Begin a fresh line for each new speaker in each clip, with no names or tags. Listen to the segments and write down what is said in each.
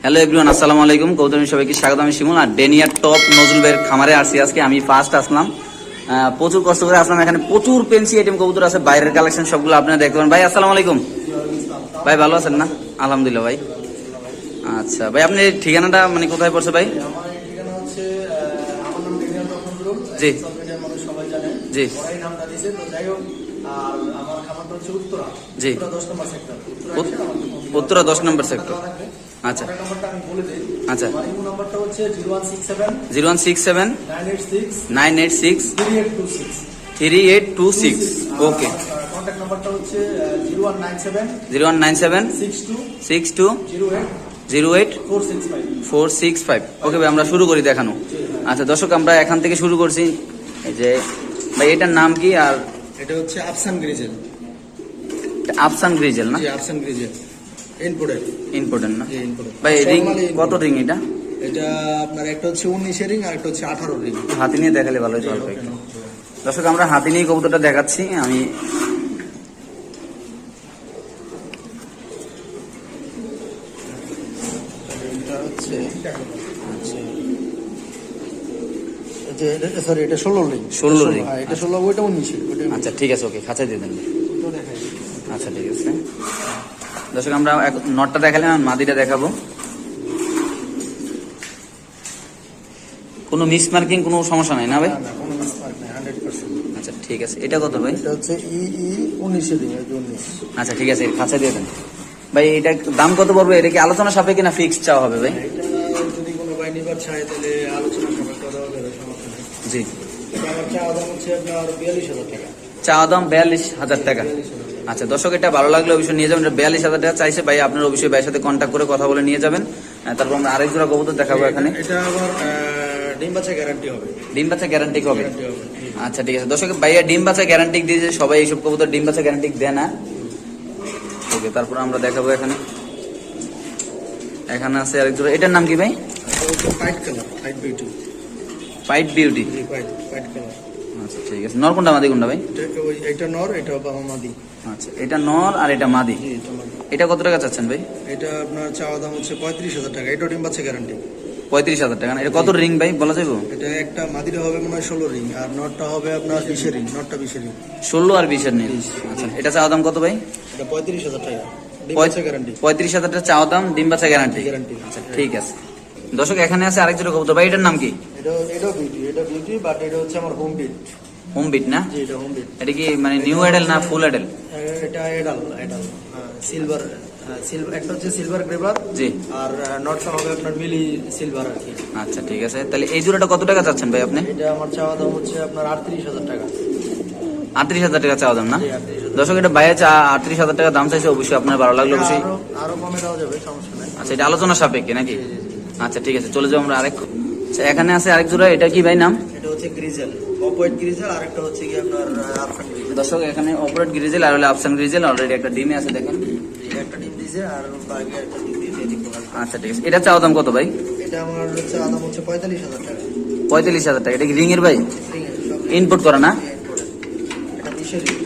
Hello everyone, আসসালামু আলাইকুম। কবুতর সবাইকে স্বাগত। আমি শিমুল আর ডেনিয়ার টপ নজরুল ভাইয়ের খামারে আসছি আজকে। আমি ফার্স্ট আসলাম, প্রচুর কষ্ট করে আসলাম। এখানে প্রচুর পেন্সি আইটেম কবুতর আছে, বাইরের কালেকশন সবগুলো আপনারা দেখতে পারেন। ভাই আসসালামু আলাইকুম। ভাই ভালো আছেন না? আলহামদুলিল্লাহ ভাই। আচ্ছা ভাই, আপনি ঠিকানাটা মানে কোথায় পড়ছে ভাই? জি জি জি, উত্তরা 10 নম্বর সেক্টর। আচ্ছা আচ্ছা, 0167 986 3826। ওকে, 0197 62 08 465। ওকে ভাই, আমরা শুরু করি দেখানো। আচ্ছা দর্শক, আমরা এখান থেকে শুরু করছি। এই যে ভাই, এটার নাম কি? আর
এটা হচ্ছে আফসান গ্রিজেল।
আফসান গ্রিজেল না?
জি, আফসান গ্রিজেল
ইম্পর্টেন্ট না
ইম্পোর্টেড।
ভাই? রিং কত রিং এটা?
এটা আপনার একটা হচ্ছে 19 রিং আর একটা হচ্ছে 18 রিং।
হাতি নিয়ে দেখালে ভালো হতো অল্প একটু। দর্শক, আমরা হাতি নিয়ে কবুতরটা দেখাচ্ছি। আমি
এটা হচ্ছে সরি, এটা 16 রিং।
16 রিং।
হ্যাঁ, এটা 16, ওইটা 19।
আচ্ছা ঠিক আছে, ওকে, খাঁচায় দিয়ে দেন। আচ্ছা ঠিক আছে দর্শক, আমরা নটটা দেখালাম, মাদিটা দেখাবো। কোনো মিস মার্কিং কোনো সমস্যা নাই না ভাই?
কোনো মিসমার্ক নাই, 100%।
আচ্ছা ঠিক আছে, এটা কত ভাই?
এটা হচ্ছে 19 রিং, এই 19।
আচ্ছা ঠিক আছে, খাঁচায় দিয়ে দেন ভাই। এটা দাম কত পড়বে? এটা কি আলোচনা সাপেক্ষে না ফিক্সড চাওয়া হবে ভাই?
এটা যদি কোনো ভাই নিবার চায় তাহলে আলোচনা সাপেক্ষে দেওয়া যাবে, সমস্যা নেই।
জি,
এটা আমার চাওয়া দাম হচ্ছে আপনার 42,000 টাকা।
চাওয়া দাম 42,000 টাকা। আচ্ছা দর্শক, এটা ভালো লাগলে অবশ্যই নিয়ে যাবেন। 42,000 টাকা চাইছে ভাই, আপনার অবশ্যই ভাইয়ের সাথে কন্ট্যাক্ট করে কথা বলে নিয়ে যাবেন। তারপর আমরা আরেক জোড়া কবুতর দেখাবো এখানে।
এটা আবার ডিম বাচ্চা গ্যারান্টি হবে।
ডিম বাচ্চা গ্যারান্টি হবে?
গ্যারান্টি হবে।
আচ্ছা ঠিক আছে দর্শক, ভাইয়া ডিম বাচ্চা গ্যারান্টি দিয়েছে। সবাই এইসব কবুতর ডিম বাচ্চা গ্যারান্টি দেয় না। ওকে, তারপর আমরা দেখাবো এখানে। এখানে আছে আরেক জোড়া। এটার নাম কি ভাই?
White colour, white beauty.
Fight beauty.
White colour.
আচ্ছা ঠিক আছে। নর কোনটা মাদি কোনটা ভাই?
এটা নর, এটা বাবা মাদি।
আচ্ছা, এটা নর আর এটা মাদি।
জি, এটা মাদি।
এটা কত টাকা চাচ্ছেন ভাই?
এটা আপনার চাওয়া দাম হচ্ছে 35,000 টাকা। এটা ডিম বাচ্চা গ্যারান্টি।
35,000 টাকা না? এটা কত রিং ভাই বলা যাবে?
এটা একটা মাদিটা হবে মনে হয় 16 রিং, আর নটটা হবে আপনার 20 রিং। নটটা 20 রিং।
16 আর 20 এর নেই। আচ্ছা, এটা চাওয়া দাম কত ভাই?
এটা 35,000 টাকা, ডিম বাচ্চা গ্যারান্টি।
35,000 টাকা চাওয়া দাম, ডিম বাচ্চা গ্যারান্টি।
গ্যারান্টি।
আচ্ছা ঠিক আছে দর্শক, এখানে আছে আরেক জোড়া কবুতর ভাই। এটার নাম কি?
এটাও বিউটি। এটা বিউটি, বাট এটা হচ্ছে আমার হোম বিট।
হোম বিট না?
জি, এটা হোম বিট।
এটা কি মানে নিউ এডেল না ফুল এডেল?
এটা এডাল সিলভার। সিলভার একটা হচ্ছে সিলভার গ্রেভার।
জি।
আর নটটা হবে আপনার মিলি সিলভার আর কি।
আচ্ছা ঠিক আছে, তাহলে এই জোড়াটা কত টাকা চাচ্ছেন ভাই আপনি?
এটা আমার চাওয়া দাম হচ্ছে আপনার 38,000 টাকা।
38,000 টাকা চাওয়া দাম না?
জি, 38,000।
দর্শক, এটা বাইরে 38,000 টাকা দাম চাইছে। অবশ্যই আপনার ভালো লাগলো অবশ্যই।
আরো কমে দেওয়া যাবে, সমস্যা নাই।
আচ্ছা, এটা আলোচনা সাপেক্ষে নাকি? আচ্ছা ঠিক আছে, চলে যাবো আমরা আরেক। আচ্ছা, এখানে আছে আরেক জোড়া। এটা কি ভাই নাম?
এটা হচ্ছে গ্রিজেল, অফ হোয়াইট গ্রিজেল। আর একটা হচ্ছে কি আপনার আফসান গ্রিজেল।
দর্শক, এখানে অপারেট গ্রিজেল আর হলো আফসান গ্রিজেল। অলরেডি একটা ডিমে আছে দেখেন।
একটা ডিম দিয়েছে আর বাকি একটা ডিম দিয়েছে।
আচ্ছা ঠিক আছে, এটা চাওয়া দাম কত ভাই?
এটা আমার হচ্ছে দাম হচ্ছে 45,000 টাকা।
45,000 টাকা। এটা কি রিং এর ভাই?
সব
ইনপুট করা না?
এটা 20 রিং।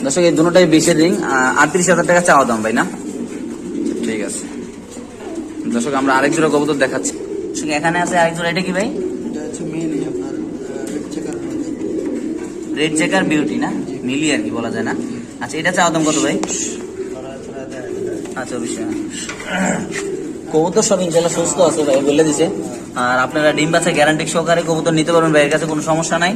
দর্শক, এই দুটোটাই 20 এর রিং। 38,000 টাকা চাওয়া দাম ভাই না? ঠিক আছে দর্শক, আমরা আরেক জোড়া কবুতর দেখাচ্ছি। এখানে আছে আরেক জোড়া। এটা কি ভাই?
এটা হচ্ছে মিলি আপনার red checker.
Red checker beauty না? মিলি আর কি বলা যায় না? আচ্ছা, এটা চাওয়া দাম কত ভাই? আচ্ছা, অবশ্যই কবুতর সব ইনশাল্লাহ সুস্থ আছে ভাই, বলে দিছে। আর আপনারা ডিম বাচ্চা গ্যারান্টি সহকারে কবুতর নিতে পারবেন ভাইয়ের কাছে, কোনো সমস্যা নাই।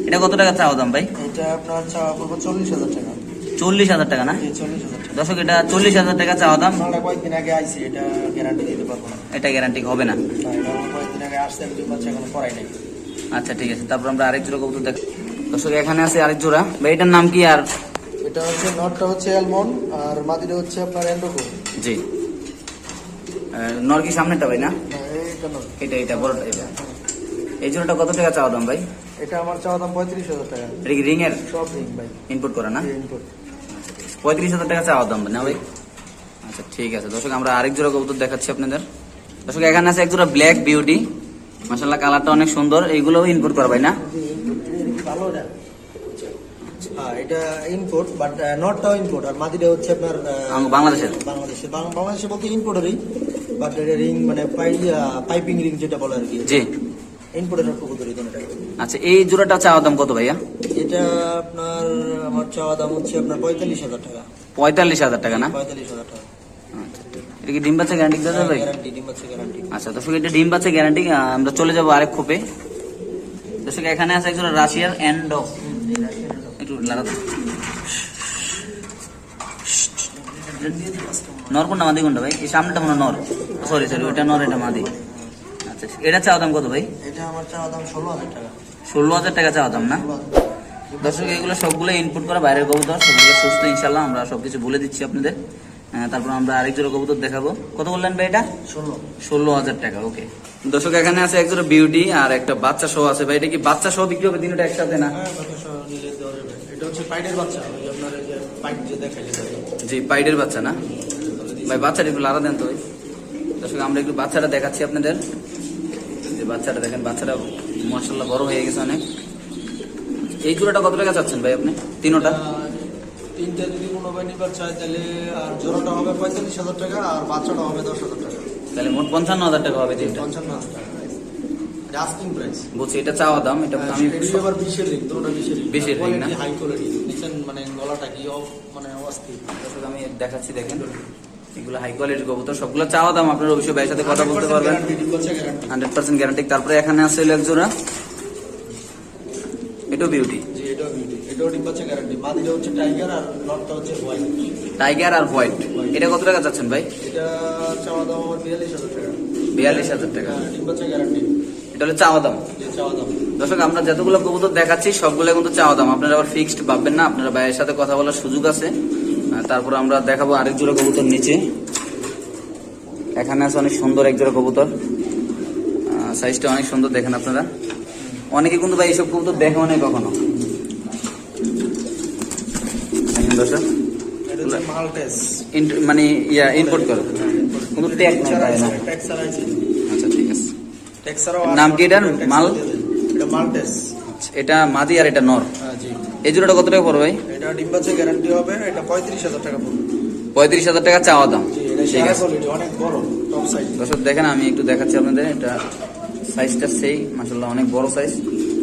এটা কত টাকা চাওয়া দাম ভাই?
এটা আপনার চাওয়া পড়বে 40,000 টাকা।
40,000 টাকা না?
40,000 টাকা।
দর্শক, এটা 40,000 টাকা চাওয়া দাম।
আমরা কয়েকদিন আগে আইছি, এটা গ্যারান্টি দিতে পারবো না।
এটা গ্যারান্টি হবে না?
এটা আমরা কয়েকদিন আগে আসছে, আমি ডিম বাচ্চা এখনো করাই নাই।
আচ্ছা ঠিক আছে, তারপর আমরা আরেক জোড়া কবুতর দেখ। দর্শক, এখানে আছে আরেক জোড়া ভাই। এটার নাম কি? আর
এটা হচ্ছে নটটা হচ্ছে অ্যালমন্ড আর মাদিটা হচ্ছে আপনার এন্ডোকো।
জি, নর কি সামনেটা ভাই না?
এটা নট।
এটা বড়টা। এটা এই জোড়াটা কত টাকা চাওয়া দাম ভাই?
এটা আমার চাওয়া দাম 35,000 টাকা।
এটা কি রিং এর?
সব রিং ভাই,
ইনপুট করা না?
ইনপুট।
35,000 টাকা চাওয়া দাম না ভাই? আচ্ছা ঠিক আছে দর্শক, আমরা আরেক জোড়া কবুতর দেখাচ্ছি আপনাদের। দর্শক, এখানে আছে এক জোড়া ব্ল্যাক বিউটি। মাশাআল্লাহ, কালারটা অনেক সুন্দর। এইগুলোও ইনপুট করা ভাই না?
ভালো না? হ্যাঁ, এটা ইম্পোর্ট, বাট নটটাও ইম্পোর্ট। আর মাদিটা হচ্ছে আপনার
বাংলাদেশের।
বাংলাদেশে বলতে ইম্পোর্টেরই, বাট রিং মানে পাইপিং রিং যেটা বলে আর কি,
জি।
ইনপুটের কবুতর এই দুটোটা।
আচ্ছা, এই জোড়াটা চাওয়া দাম কত ভাইয়া?
এটা আপনার আমার চাওয়া দাম হচ্ছে আপনার 45,000 টাকা।
45,000 টাকা না?
45,000 টাকা
আচ্ছা, এটা কি ডিম বাচ্চা গ্যারান্টি দেওয়া যাবে?
গ্যারান্টি, ডিম বাচ্চা গ্যারান্টি।
আচ্ছা দর্শক, এটা ডিম বাচ্চা গ্যারান্টি। আমরা চলে যাবো আরেক খোপে। দর্শক, এখানে আছে একজন রাশিয়ার এন্ডো, একটু লাগাতে। নর কোনটা মাদি কোনটা ভাই? এই সামনেটা মনে হয় নর, সরি ওইটা নর, এটা মাদি। আচ্ছা, এটা চাওয়া দাম কত ভাই?
এটা আমার চাওয়া দাম 16,000 টাকা।
16,000 টাকা চাওয়া দাম না? দর্শক, এগুলো সবগুলো ইনপুট করা বাইরের কবুতর, সবগুলো সুস্থ ইনশাল্লাহ। আমরা সবকিছু বলে দিচ্ছি আপনাদের। তারপর আমরা আরেক জোড়া কবুতর দেখাবো। কত বললেন ভাই এটা? 16,000 টাকা। ওকে দর্শক, এখানে আছে এক জোড়া বিউটি আর একটা বাচ্চা সহ আছে ভাই। এটা কি বাচ্চা সহ বিক্রি হবে তিনটা একসাথে না?
হ্যাঁ, বাচ্চা সহ নিলে দেওয়া যাবে। এটা হচ্ছে পাইডের বাচ্চা, ওই আপনার এই যে পাইড যে দেখাইলে।
জি, পাইডের বাচ্চা না ভাই? বাচ্চাটা একটু লাড়া দেন তো ভাই। দর্শক, আমরা একটু বাচ্চাটা দেখাচ্ছি আপনাদের। যে বাচ্চাটা দেখেন, বাচ্চাটা মাশাআল্লাহ বড় হয়ে গেছে অনেক। এই জোড়াটা কত টাকা চাচ্ছেন ভাই আপনি? তিনোটা
তিনটা যদি কোনো ভাই নিবার চায় তাহলে আর জোড়াটা হবে 45,000 টাকা আর বাচ্চাটা হবে 10,000 টাকা।
তাহলে মোট 55,000 টাকা হবে তিনটা।
55,000 টাকা আস্কিং প্রাইস।
বলছি এটা চাওয়া দাম। এটা আমি
আবার 20-এর রিং, দুটোটা 20-এর রিং।
20-এর ring না?
হাই কোয়ালিটি নিছেন, মানে গলাটা কি মানে অস্থির।
দর্শক, আমি দেখাচ্ছি দেখেন, এগুলো হাই কোয়ালিটির কবুতর, সবগুলো চাওয়া দাম। আপনারা অবশ্যই ভাইয়ের সাথে কথা বলতে পারবেন, 100% গ্যারান্টি। তারপরে এখানে আছে এক জোড়া, এটাও বিউটি।
জি, এটাও বিউটি, এটাও ডিম বাচ্চা গ্যারান্টি। মাদিটা হচ্ছে টাইগার আর নটটা হচ্ছে হোয়াইট।
টাইগার আর হোয়াইট। এটা কত টাকা চাচ্ছেন ভাই?
এটা চাওয়া দাম আমার 42,000 টাকা।
42,000 টাকা।
ডিম বাচ্চা গ্যারান্টি,
এটা হলো চাওয়া দাম।
যে চাওয়া দাম।
দর্শক, আমরা যতগুলো কবুতর দেখাচ্ছি সবগুলো কিন্তু চাওয়া দাম। আপনারা আবার ফিক্সড ভাববেন না, আপনারা ভাইয়ের সাথে কথা বলার সুযোগ আছে। তারপর আমরা দেখাবো আরেক জোড়া কবুতর নিচে। এখানে আছে অনেক সুন্দর এক জোড়া কবুতর, সাইজটা অনেক সুন্দর দেখেন আপনারা। অনেকে কিন্তু ভাই এইসব কবুতর দেখে অনেক কখনো। দেখেন দর্শক,
এটা হচ্ছে মাল্টেস।
মানে ইম্পোর্ট করো, কিন্তু ট্যাগ নাই ভাই না?
ট্যাক্স ছাড়া আছে।
আচ্ছা, ঠিক আছে।
ট্যাক্স ছাড়াও
নাম কি এটার? মাল?
এটা মাল্টেস।
আচ্ছা, এটা মাদি আর এটা নর।
হ্যাঁ জি।
এই জোড়াটা কত টাকা পড়বে ভাই?
এটা ডিম বাচ্চা গ্যারান্টি হবে। এটা 35,000 টাকা পড়বে।
35,000 টাকা চাওয়া দাম।
জি, এটা
ঠিক
সারা
আছে
কোয়ালিটি, অনেক বড় টপ সাইজ।
দর্শক দেখেন, আমি একটু দেখাচ্ছি আপনাদের। এটা সাইজটা সেই মাশাআল্লাহ অনেক বড় সাইজ।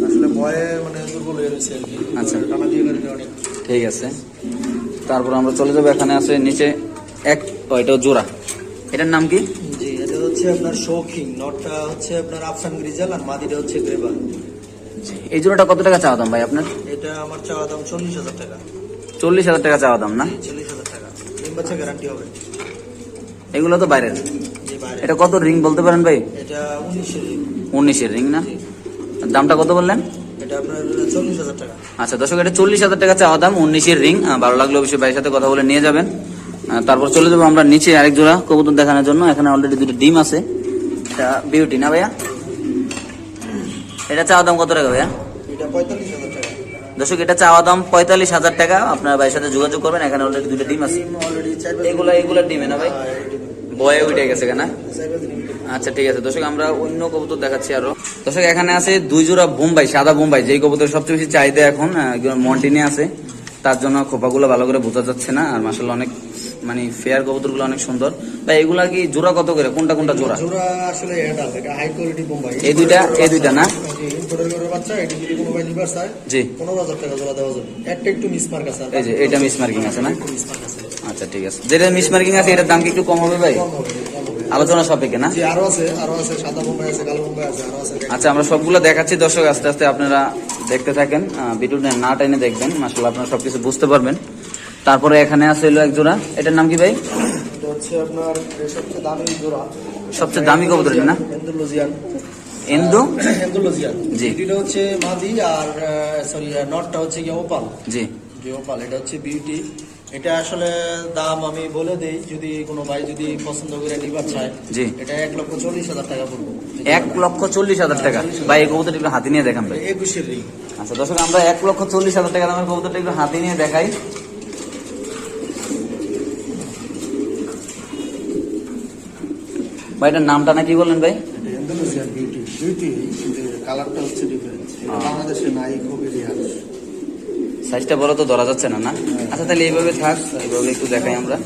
আসলে ভয়ে মানে দুর্বল হয়ে রয়েছে আর কি।
আচ্ছা।
টানা দিয়ে করে অনেক।
ঠিক আছে, তারপর আমরা চলে যাবো। এখানে আছে নিচে এটাও জোড়া। এটার নাম কি?
জি, এটা হচ্ছে আপনার শৌকিং। নটটা হচ্ছে আপনার আফসান গ্রিজাল আর মাদিটা হচ্ছে গ্রেবার।
এই জোড়াটা কত টাকা চাওয়া দাম ভাই আপনার?
এটা আমার চাওয়া দাম 40,000 টাকা।
40,000 টাকা চাওয়া দাম না?
40,000 টাকা। ডিম বাচ্চা গ্যারান্টি হবে।
এগুলো তো বাইরের।
জি, বাইরে।
এটা কত রিং বলতে পারেন ভাই?
এটা 19-এর।
19-এর রিং না? দামটা কত বললেন?
এটা আপনার 40,000 টাকা।
আচ্ছা দর্শক, এটা 40,000 টাকা চাওয়া দাম, 19-এর রিং। ভালো লাগলো অবশ্যই ভাইয়ের সাথে কথা বলে নিয়ে যাবেন। তারপর চলে যাবো আমরা নিচে আরেক জোড়া কবুতর দেখানোর জন্য। এখানে অলরেডি দুটো ডিম আছে। এটা বিউটি না ভাইয়া? এটা চাওয়া দাম কত টাকা ভাইয়া?
এটা 45,000 টাকা।
দর্শক, এটা চাওয়া দাম 45,000 টাকা। আপনার ভাইয়ের সাথে যোগাযোগ করবেন। এখানে অলরেডি দুটো ডিম আছে।
অলরেডি
এগুলা ডিমে না ভাই? বয়ে উঠে গেছে কেনা? আচ্ছা, ঠিক আছে দর্শক, আমরা অন্য কবুতর দেখাচ্ছি আরো। দর্শক, এখানে আছে দুই জোড়া বোম্বাই, সাদা বোম্বাই, যেই কবুতর সবচেয়ে বেশি চাহিদা এখন মন্টিনে আছে। তার জন্য খোপাগুলো ভালো করে বোঝা যাচ্ছে না। আর মাশাআল্লাহ অনেক মানে ফেয়ার কবুতরগুলো অনেক সুন্দর। ভাই এগুলা কি জোড়া কত করে? কোনটা কোনটা জোড়া?
জোড়া আসলে এটা হাই কোয়ালিটি বোম্বাই।
এই দুইটা না?
জি, ইম্পোর্টের করে বাচ্চা। এটা যদি কোনো ভাই নিবার চায়,
জি,
15,000 টাকা জোড়া দেওয়া যাবে। একটা একটু মিসমার্ক আছে।
এই যে এটা মিস মার্কিং আছে না?
মিসমার্ক আছে।
আচ্ছা, ঠিক আছে। যেটা মিস মার্কিং আছে এটার দাম কি একটু কম হবে ভাই?
কম হবে, কম হবে।
আলোচনা সাপেক্ষে না?
জি, আরো আছে সাদা বোম্বাই আছে, কালো বোম্বাই আছে, আরো আছে।
আচ্ছা, আমরা সবগুলো দেখাচ্ছি দর্শক, আস্তে আস্তে আপনারা দেখতে থাকেন। ভিডিওটা না টেনে দেখবেন, মাশাআল্লাহ আপনারা সবকিছু বুঝতে পারবেন। তারপরে এখানে আছে হলো এক জোড়া। এটার নাম কি ভাই?
এটা হচ্ছে আপনার সবচেয়ে দামি জোড়া,
সবচেয়ে দামি কবুতর না?
এন্ডোলজিয়ান। এন্ডোলজিয়ান
জি।
এটা হচ্ছে মাদি আর সরি নটটা হচ্ছে কি ওপাল।
জি,
যে ওপাল, এটা হচ্ছে বিউটি। এটা আসলে দাম আমি বলে দেই, যদি কোনো ভাই যদি পছন্দ করে নিবার চায়।
জি।
এটা 1,40,000 টাকা পড়বে।
1,40,000 টাকা। ভাই এই কবুতরটা একটু হাতে নিয়ে দেখান ভাই।
21-এর রিং।
আচ্ছা দর্শক, আমরা 1,40,000 টাকা দামের কবুতরটা একটু হাতে নিয়ে দেখাই। ভাই এটার নামটা না কি বললেন ভাই?
এটা এন্ডোলজিয়ান বিউটি। কালারটা হচ্ছে ডিফারেন্ট। বাংলাদেশে নাই, খুবই রেয়ার।
সাইজটা বড় তো ধরা যাচ্ছে না না? আচ্ছা, তাহলে এইভাবে থাক, এইভাবে একটু দেখাই আমরা।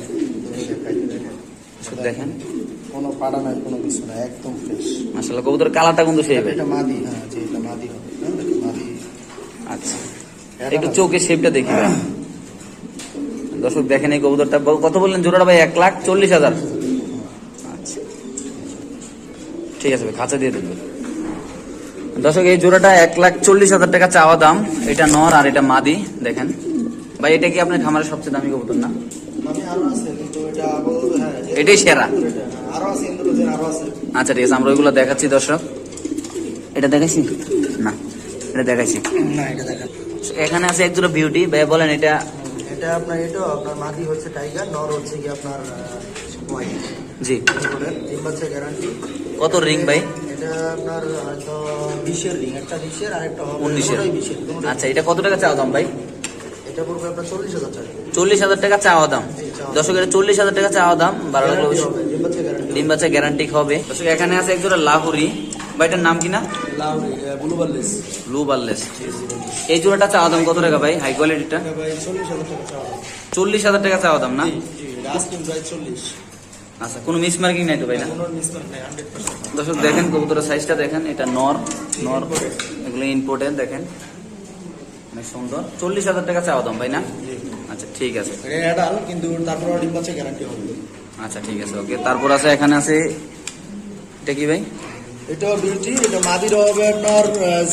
দেখেন
কোনো পাড়া নাই, কোনো কিছু না, একদম ফ্রেশ।
মাশাআল্লাহ কবুতর কালারটা কিন্তু সেই ভাই।
এটা মাদি, হ্যাঁ যে এটা মাদি হবে, হ্যাঁ দেখো মাদি।
আচ্ছা একটু চোখের শেপটা দেখি ভাই। দর্শক দেখেন এই কবুতরটা কত বললেন জোড়াটা ভাই? 1,40,000। আচ্ছা ঠিক আছে ভাই, খাঁচা দিয়ে দেবেন। দর্শক এই জোড়াটা 1,40,000 টাকা চাওয়া দাম। এটা নর আর এটা মাদি। দেখেন ভাই, এটা কি আপনার খামারের সবচেয়ে দামি কবুতর না?
আমি আরো আছে কিন্তু এটা আপাতত, হ্যাঁ
এটাই সেরা।
আরো আছে, ইন্দোনেশিয়ান আরো আছে।
আচ্ছা ঠিক আছে, আমরা ওইগুলো দেখাচ্ছি দর্শক। এটা দেখাইছি না? এটা দেখাইছি।
না এটা দেখেন,
এখানে আছে এক জোড়া বিউটি ভাই, বলেন এটা?
এটা আপনার, এটা আপনার মাদি হচ্ছে টাইগার, নর হচ্ছে কি আপনার হোয়াইট।
জি।
ডিম বাচ্চা গ্যারান্টি।
কত রিং ভাই?
এটা আপনার হয়তো 20-এর রিং, একটা 20-এর আর একটা হবে
19-এর।
20-এর।
আচ্ছা এটা কত টাকা চাওয়া দাম ভাই?
এটা পড়বে আপনার 40,000 টাকা।
40,000 টাকা চাওয়া দাম। দর্শক এটা 40,000 টাকা চাওয়া দাম। ভালো লাগলো।
ডিম বাচ্চা গ্যারান্টি।
ডিম বাচ্চা গ্যারান্টি হবে। দর্শক এখানে আছে এক জোড়া লাহুরি ভাই, এটার নাম কি না?
লাউরি ব্লু বার্লেস।
ব্লু বার্লেস। এই জোড়াটা চাওয়া দাম কত টাকা ভাই? হাই কোয়ালিটিটা
এটা ভাই 40,000 টাকা চাওয়া।
40,000 টাকা চাওয়া দাম না?
জি আস্কিং প্রাইস 40।
আচ্ছা কোনো মিস মার্কিং নাই তো ভাই না?
কোনো মিসমার্ক নাই, 100%।
দর্শক দেখেন কবুতরের সাইজটা দেখেন, এটা নর নর, এগুলো ইম্পোর্টেন্ট। দেখেন অনেক সুন্দর। 40,000 টাকা চাওয়া দাম ভাই না? আচ্ছা ঠিক আছে।
এটা অ্যাডাল কিন্তু তারপর ডিম বাচ্চা গ্যারান্টি হবে।
আচ্ছা ঠিক আছে ওকে। তারপর আছে এখানে আছে এটা কি ভাই?
এটা বিউটি, এটা মাদির হবে আপনার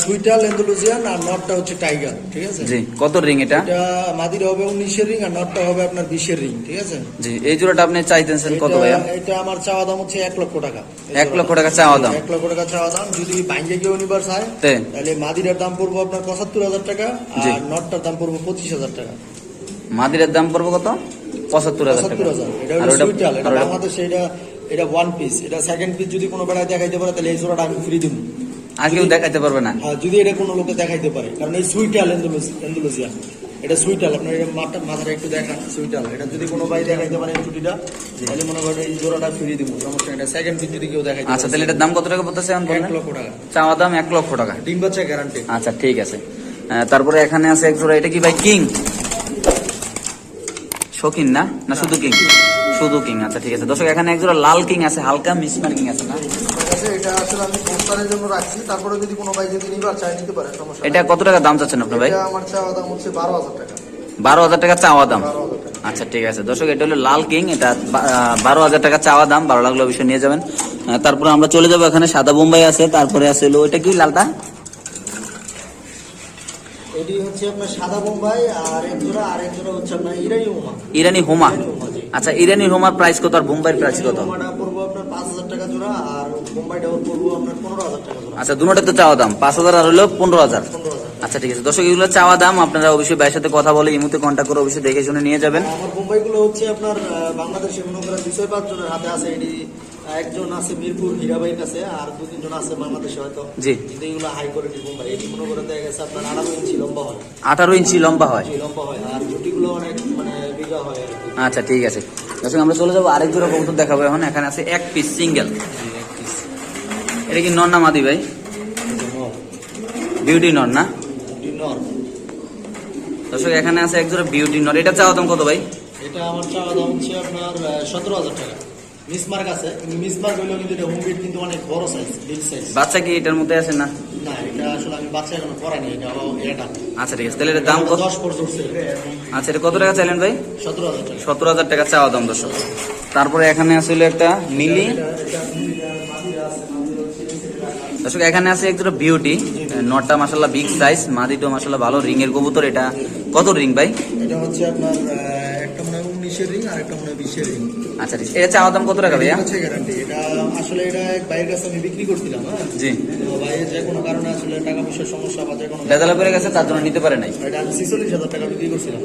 সুইটাল এন্ডোলুজিয়ান, আর নটটা হচ্ছে টাইগার, ঠিক আছে?
জি। কত রিং এটা?
এটা মাদির হবে 19-এর রিং, আর নটটা হবে আপনার 20-এর রিং, ঠিক আছে?
জি। এই জোড়াটা আপনি চাইতেছেন কত ভাইয়া?
এটা আমার চাওয়া দাম হচ্ছে 1 লক্ষ টাকা।
1 লক্ষ টাকা চাওয়া দাম।
1 লক্ষ টাকা চাওয়া দাম। যদি বাইঙ্গে কেউ নিবার চায়
তে?
তাহলে মাদিরের দাম পড়বো আপনার 75,000 টাকা,
জি।
আর নটটার দাম পড়বো 25,000 টাকা।
মাদিরের দাম পড়বে কত? 75,000 টাকা।
75,000। এটা
আর
হলো
ওটা-
সুইটাল, এটা
আর ওটা-
বাংলাদেশে এটা ওয়ান পিস। এটা সেকেন্ড পিস যদি কোনো বেড়ায় দেখাইতে পারে তাহলে এই জোড়াটা আমি ফ্রি দিব।
আর কেউ দেখাইতে পারবে না?
আর যদি এটা কোনো লোকে দেখাইতে পারে, কারণ এই সুইটাল এন্ডোলুজিয়ান, এটা সুইটাল, আপনার এটা মাথাটা একটু দেখান। সুইটাল এটা যদি কোনো ভাই দেখাইতে পারে এই ছুটিটা, তাহলে মনে করেন এই জোড়াটা ফ্রি দিব, সমস্যা নেই। এটা সেকেন্ড পিস যদি কেউ দেখাইতে
আচ্ছা
পারে,
তাহলে এটার দাম কত টাকা পড়তেছে এখন
1
বললেন?
লক্ষ টাকা।
চাওয়া দাম 1 লক্ষ টাকা।
ডিম বাচ্চা গ্যারান্টি।
আচ্ছা ঠিক আছে। তারপরে এখানে আছে এক জোড়া, এটা কি ভাই কিং? শৌখিন না? না শুধু কিং? শুধু কিং। আচ্ছা ঠিক আছে। দর্শক এখানে এক জোড়া লাল কিং আছে, হালকা মিসমার কিং আছে না?
ঠিক আছে, এটা আসলে আমি পোস্টারের জন্য রাখছি, তারপরে যদি কোনো ভাই যদি নিবার চায় নিতে পারে, সমস্যা
এটা কত টাকা দাম চাচ্ছেন আপনি ভাই?
এটা আমার চাওয়া দাম হচ্ছে 12,000 টাকা।
12,000 টাকা চাওয়া দাম।
12,000 টাকা।
আচ্ছা ঠিক আছে। দর্শক এটা হলো লাল কিং, এটা 12,000 টাকা চাওয়া দাম। ভালো লাগলো অবশ্যই নিয়ে যাবেন। তারপরে আমরা চলে যাবো, এখানে সাদা বোম্বাই আছে, তারপরে আছে হলো এটা কি লালটা?
এটি হচ্ছে আপনার সাদা বোম্বাই, আর এক জোড়া হচ্ছে আপনার ইরানি হোমা।
ইরানি হোমা।
জি।
আচ্ছা ইরানি হোমার প্রাইস কত আর বোম্বাইয়ের প্রাইস কত?
হোমাটা পড়বো আপনার 5,000 টাকা জোড়া, আর বোম্বাইটা পড়বো আপনার 15,000 টাকা জোড়া।
আচ্ছা দুটোতে তো চাওয়া দাম 5,000 আর হলো 15,000।
15,000।
আচ্ছা ঠিক আছে। দর্শক এগুলো চাওয়া দাম, আপনারা অবশ্যই ভাইয়ের সাথে কথা বলে ইমুতে কন্ট্যাক্ট করে অবশ্যই দেখে শুনে নিয়ে যাবেন।
আমার বোম্বাইগুলো হচ্ছে আপনার বাংলাদেশে মনে করেন 2-5 জনের হাতে আছে। এটি একজন আছে মিরপুর হীরাবাইয়ের কাছে, আর 2-3 জন আছে বাংলাদেশে হয়তো।
জি।
কিন্তু এগুলো হাই কোয়ালিটির বোম্বাই। এটি মনে করে দেখা গেছে আপনার 18 ইঞ্চি লম্বা হয়।
18 ইঞ্চি লম্বা হয়।
জি, লম্বা হয়, আর জুটিগুলো অনেক মানে বিঘা হয় আর কি।
আচ্ছা ঠিক আছে। দর্শক আমরা চলে যাবো আরেক জোড়া কবুতর দেখাবো এখন। এখানে আছে এক পিস সিঙ্গেল। এটা কি নর না মাদি ভাই? বিউটি নর না?
এটি নর।
দর্শক এখানে আছে এক জোড়া বিউটি নর। এটা চাওয়া দাম কত ভাই?
এটা আমার চাওয়া দাম হচ্ছে আপনার 17,000 টাকা। মিসমার্ক আছে, কিন্তু মিসমার্ক হইলেও কিন্তু এটা হোম বিট কিন্তু অনেক বড় সাইজ, বিগ সাইজ।
বাচ্চা কি এটার মধ্যে আছে না?
না, এটা আসলে আমি বাচ্চা এখনো করাইনি, এটা
আচ্ছা ঠিক আছে। তাহলে এটার দাম কত?
10 পর্যন্ত।
আচ্ছা এটা কত টাকা চাইলেন ভাই?
17,000 টাকা।
17,000 টাকা চাওয়া দাম দর্শক। তারপরে এখানে আসলে একটা মিলি। দর্শক এখানে আছে এক জোড়া বিউটি। নটটা মাশাআল্লাহ বিগ সাইজ, মাদিটো মাশাআল্লাহ ভালো রিং এর কবুতর। এটা কত রিং ভাই?
এটা হচ্ছে আপনার একটা মনে হয় 19-এর রিং, আর একটা মনে হয় 20-এর রিং।
আচ্ছা ঠিক আছে। এটা চাওয়া দাম কত টাকা ভাইয়া?
হচ্ছে গ্যারান্টি। এটা আসলে এটা এক ভাইয়ের কাছে আমি বিক্রি করছিলাম, হ্যাঁ।
জি।
তো ভাইয়ের যে কোনো কারণে আসলে টাকা পয়সার সমস্যা বা যে কোনো
বেদালা পড়ে গেছে, তার জন্য নিতে পারে নাই।
এটা আমি 46,000 টাকা বিক্রি করছিলাম।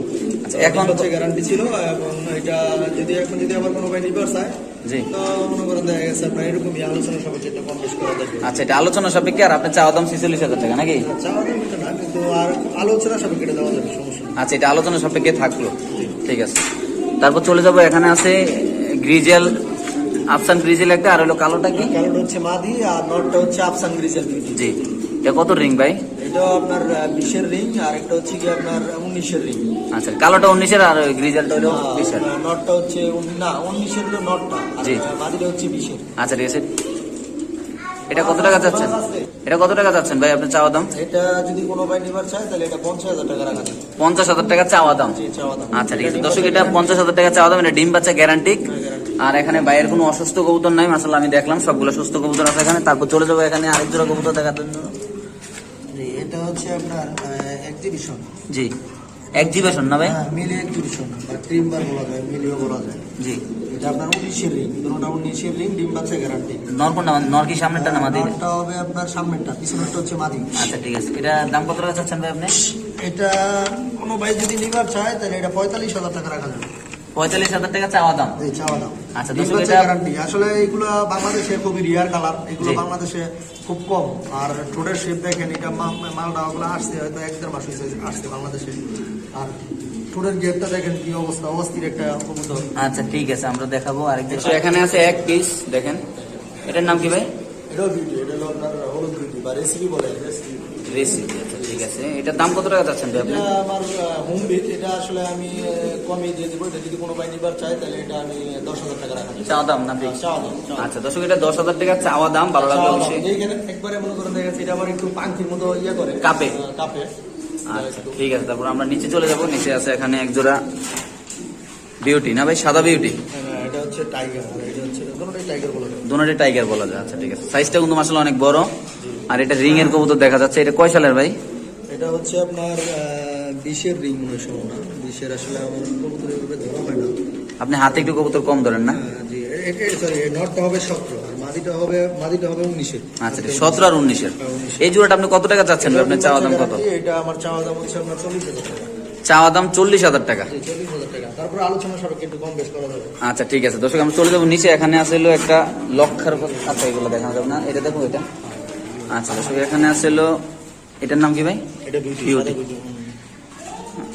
আচ্ছা,
এখন
এখন
হচ্ছে গ্যারান্টি ছিল, এবং এটা যদি আবার কোনো ভাই নিবার চায়,
জি।
তো মনে করেন দেখা গেছে আপনার এরকমই আলোচনা সাপেক্ষে একটা কম বেশ করা যাবে।
আচ্ছা এটা আলোচনা সাপেক্ষে, আর আপনি চাওয়া দাম 46,000 টাকা নাকি?
চাওয়া দাম এটা না, কিন্তু আর আলোচনা সাপেক্ষে এটা দেওয়া যাবে, সমস্যা নেই।
আচ্ছা এটা আলোচনা সাপেক্ষে থাকলো, ঠিক আছে। তারপর চলে যাব, এখানে আছে গ্রিজেল আফসান গ্রিজেল একটা, আর হলো কালোটা কি?
কালোটা হচ্ছে মাদি আর নটটা হচ্ছে আফসান গ্রিজেল বিউটি।
জি, এটা কত রিং ভাই?
এটাও আপনার 20-এর রিং আর একটা হচ্ছে কি আপনার 19-এর রিং।
আচ্ছা, কালোটা 19-এর আর গ্রিজেলটা হলো 20-এর।
নটটা হচ্ছে না 19-এর হলো নটটা আর
জি।
মাদিটা হচ্ছে 20-এর।
আচ্ছা ঠিক আছে, এটা কত টাকা চাচ্ছেন? এটা কত টাকা চাচ্ছেন ভাই আপনার চাওয়া দাম?
এটা যদি কোনো ভাই নিবার চায় তাহলে এটা 50,000 টাকা রাখা যাবে।
50,000 টাকা চাওয়া দাম।
জি, চাওয়া দাম।
আচ্ছা ঠিক আছে দর্শক, এটা 50,000 টাকা চাওয়া দাম। এটা ডিম বাচ্চা গ্যারান্টি। আর এখানে বাইরের কোনো অসুস্থ কবুতর নাই, মাশাআল্লাহ আমি দেখলাম সবগুলো সুস্থ কবুতর আছে এখানে। তারপর চলে যাবো এখানে আরেক জোড়া কবুতর দেখার জন্য।
জি, এটা হচ্ছে আপনার এক্সিবিশন।
জি, এক্সিবিশন না ভাই?
হ্যাঁ, মিলি এক্সিবিশন বা ট্রিম্বার বলা যায়, মিলিও বলা যায়।
জি,
এটা আপনার 19-এর রিং, দুটোটা 19-এর রিং, ডিম বাচ্চা গ্যারান্টি।
নর কোনটা? নর কি সামনেরটা না মাদি?
নটটা হবে আপনার সামনেরটা, পিছনেরটা হচ্ছে মাদি।
আচ্ছা ঠিক আছে, এটা দাম কত টাকা চাচ্ছেন ভাই আপনি?
এটা কোনো ভাই যদি নিবার চায় তাহলে এটা 45,000 টাকা রাখা যাবে।
45,000 টাকা চাওয়া দাম।
এই চাওয়া দাম।
আচ্ছা,
ডিম
দর্শক,
বাচ্চা
এটা-
গ্যারান্টি। আসলে এগুলো বাংলাদেশে খুবই রিয়ার কালার, এগুলো
জি।
বাংলাদেশে খুব কম। আর ঠোঁটের শেপ দেখেন, এটা মালটা ওগুলো আসছে হয়তো 1-1.5 মাস হয়েছে আসছে বাংলাদেশে। আর ঠোঁটের গেটটা দেখেন কি অবস্থা, অস্থির একটা কবুতর।
আচ্ছা ঠিক আছে, আমরা দেখাবো আরেক জিনিস। এখানে আছে এক পিস, দেখেন এটার নাম কি ভাই?
এটাও বিউটি, এটা হলো আপনার হলুদ বিউটি বা রেসিপি বলে, রেসিপি।
রেসিপি। আচ্ছা ঠিক আছে, এটার দাম কত টাকা চাচ্ছেন ভাই আপনি?
এটা আমার হোম বিট, এটা আসলে আমি কমিয়ে দিয়ে দেবো। এটা যদি কোনো ভাই নিবার চায় তাহলে এটা আমি 10,000 টাকা রাখা যাবে।
চাওয়া দাম না ফিক্স?
চাওয়া দাম, চাওয়া দাম।
আচ্ছা দর্শক, এটা 10,000 টাকা চাওয়া দাম। ভালো লাগলো
চাওয়া দাম।
অবশ্যই।
এইখানে একবারে মনে করেন দেখা যাচ্ছে এটা আবার একটু পাঙ্কির মতো ইয়ে করে,
কাপে।
কাপে।
আচ্ছা ঠিক আছে, তারপর আমরা নিচে চলে যাবো। নিচে আছে এখানে এক জোড়া বিউটি না ভাই? সাদা বিউটি।
হ্যাঁ, এটা হচ্ছে টাইগার আর এটা হচ্ছে দুটোটাই টাইগার বলা যায়।
দুটোটাই টাইগার বলা যায়। আচ্ছা ঠিক আছে, সাইজটা কিন্তু মাশাআল্লাহ অনেক বড়। আর এটা রিং এর কবুতর দেখা যাচ্ছে। এটা কয় সালের ভাই?
এটা হচ্ছে আপনার 20-এর রিং মনে হয় না, 20-এর আসলে আমার কবুতর এভাবে ধরা হয় না।
আপনি হাতে একটু কবুতর কম ধরেন না?
জি, সরি, নটটা হবে 17 আর মাদিটা হবে 19-এর।
আচ্ছা, 17 আর 19-এর। এই জোড়াটা আপনি কত টাকা চাচ্ছেন ভাই? আপনার চাওয়া দাম কত?
এটা আমার চাওয়া দাম হচ্ছে আপনার 40,000 টাকা।
চাওয়া দাম 40,000 টাকা।
40,000 টাকা, তারপর আলোচনা সাপেক্ষে একটু কম বেশ করা যাবে।
আচ্ছা ঠিক আছে দর্শক, আমরা চলে যাবো নিচে। এখানে আসলে একটা লক্ষার। আচ্ছা এগুলো দেখানো যাবে না, এটা দেখো এটা। আচ্ছা দর্শক, এখানে আসলে এটার নাম কি ভাই?
এটা বিউটি,
Beauty।
সাদা বিউটি।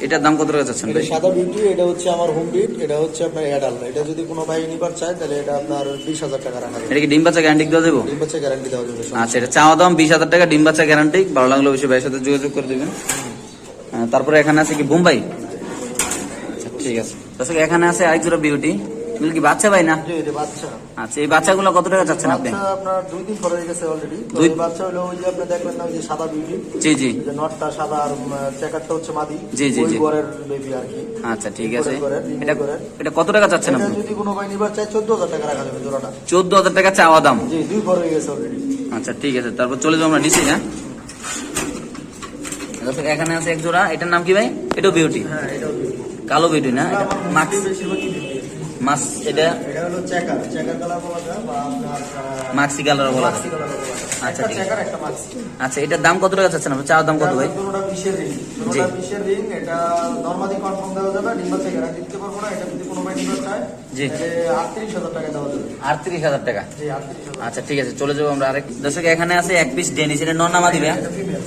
এটার দাম কত টাকা চাচ্ছেন
এটা
ভাই?
সাদা বিউটি, এটা হচ্ছে আমার হোম বিট, এটা হচ্ছে আপনার অ্যাডাল। এটা যদি কোনো ভাই নিবার চায় তাহলে এটা আপনার 20,000 টাকা রাখা যাবে।
এটা কি ডিম বাচ্চা গ্যারান্টি দেওয়া যাবো?
ডিম বাচ্চা গ্যারান্টি দেওয়া যাবে।
আচ্ছা, এটা চাওয়া দাম 20,000 টাকা, ডিম বাচ্চা গ্যারান্টি। ভালো লাগলো অবশ্যই ভাইয়ের সাথে যোগাযোগ করে দেবেন। তারপরে এখানে আছে কি বোম্বাই? আচ্ছা ঠিক আছে দর্শক, এখানে আছে আরেক জোড়া বিউটি। এগুলো কি বাচ্চা ভাই না?
জি, এটা বাচ্চা।
আচ্ছা, এই বাচ্চাগুলো কত টাকা চাচ্ছেন আপনি?
বাচ্চা আপনার 2 দিন পরে হয়ে গেছে অলরেডি।
দুই-
বাচ্চা হলো ওই যে আপনি দেখবেন না, ওই যে সাদা বিউটি,
জি জি
যে নটটা সাদা আর চেকারটা হচ্ছে মাদি।
জি, জি,
ওই
জি।
ঘরের বেবি আর কি।
আচ্ছা ঠিক আছে,
ডিম
এটা
করে।
এটা কত টাকা চাচ্ছেন
এটা
আপনি?
যদি কোনো ভাই নিবার চায় 14,000 টাকা রাখা যাবে জোড়াটা।
14,000 টাকা চাওয়া দাম।
জি, 2 পরে হয়ে গেছে অলরেডি।
আচ্ছা ঠিক আছে, তারপর চলে যাবো আমরা নিচে। হ্যাঁ দর্শক, এখানে আছে এক জোড়া। এটার নাম কি ভাই? এটাও বিউটি,
হ্যাঁ, এটাও বিউটি।
কালো বিউটি না? এটা মাক্স
বেশিরভাগই বিউটি।
মাক্স, এটা
এটা হলো চেকার, চেকার কালার বলা যায় বা আপনার
মাক্সি কালার বলা যায়।
মাক্সি কালার বলা যায়।
আচ্ছা,
একটা
ঠিক আছে।
চেকার একটা মাক্সি।
আচ্ছা, এটার দাম কত টাকা চাচ্ছেন আপনি? চাওয়া দাম কত ভাই?
দুটোটা 20-এর রিং,
জি।
দুটোটা 20-এর রিং। এটা নরমালি কনফার্ম দেওয়া যাবে, ডিম বাচ্চা গ্যারান্টি দিতে পারবো না। এটা যদি কোনো ভাই নিবার চায়
জি।
তাহলে 38,000 টাকা দেওয়া যাবে।
38,000 টাকা।
জি, 38,000।
আচ্ছা ঠিক আছে, চলে যাবো আমরা আরেক। দর্শক, এখানে আছে এক পিস ডেনিস। এটা নর নামা দিবে?
এটা ফিমেল।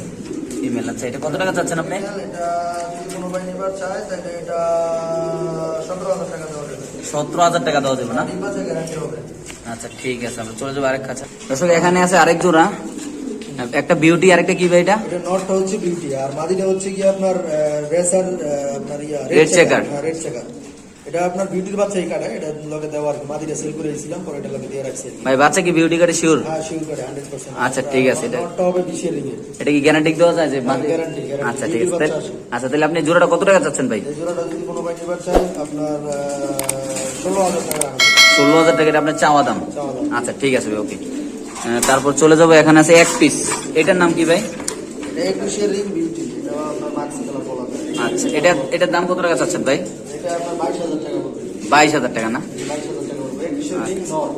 ফিমেল। আচ্ছা, এটা কত টাকা চাচ্ছেন আপনি?
এটা যদি কোনো ভাই নিবার চায় তাহলে এটা 17,000 টাকা দেওয়া যাবে।
17,000 টাকা দেওয়া যাবে না?
ডিম বাচ্চা গ্যারান্টি হবে।
আচ্ছা ঠিক আছে, আমরা চলে যাবো আরেক কাছে। দর্শক, এখানে আছে আরেক জোড়া, একটা বিউটি আর একটা কি ভাই? এটা
এটা নটটা হচ্ছে বিউটি আর মাদিটা হচ্ছে কি আপনার রেসার, আপনার
Red checker।
Red checker. এটা আপনার বিউটির বাচ্চাই কাটে, এটা লগে দেওয়া আর কি। মাদিটা সেল করে দিয়েছিলাম, পরে এটা লগে দিয়ে রাখছি আর কি।
ভাই বাচ্চা কি বিউটি কাটে শিওর?
হ্যাঁ, শিওর করে 100%।
আচ্ছা, ঠিক আছে, এটা-
নটটা হবে 20-এর রিংয়ে।
এটা কি গ্যারান্টি দেওয়া যায় যে
guarantee, guarantee।
আচ্ছা ঠিক আছে,
বিউটির বাচ্চা আছে।
আচ্ছা তাহলে আপনি জোড়াটা কত টাকা চাচ্ছেন ভাই?
এই জোড়াটা যদি কোনো ভাই নিবার চায় আপনার 16,000 টাকা রাখা যাবে।
16,000 টাকা, এটা আপনার চাওয়া দাম।
চাওয়া দাম।
আচ্ছা ঠিক আছে ভাই, ওকে। তারপর চলে যাবো, এখানে আছে এক পিস। এটার নাম কি ভাই?
এটা 21-এর রিং বিউটি, এটা আপনার মাক্সি কালার বলা যায়।
আচ্ছা, এটার দাম কত টাকা চাচ্ছেন ভাই?
এটা আপনার 22,000 টাকা পড়বে।
22,000 টাকা না?
22,000 টাকা পড়বে। 21-এর রিং নট।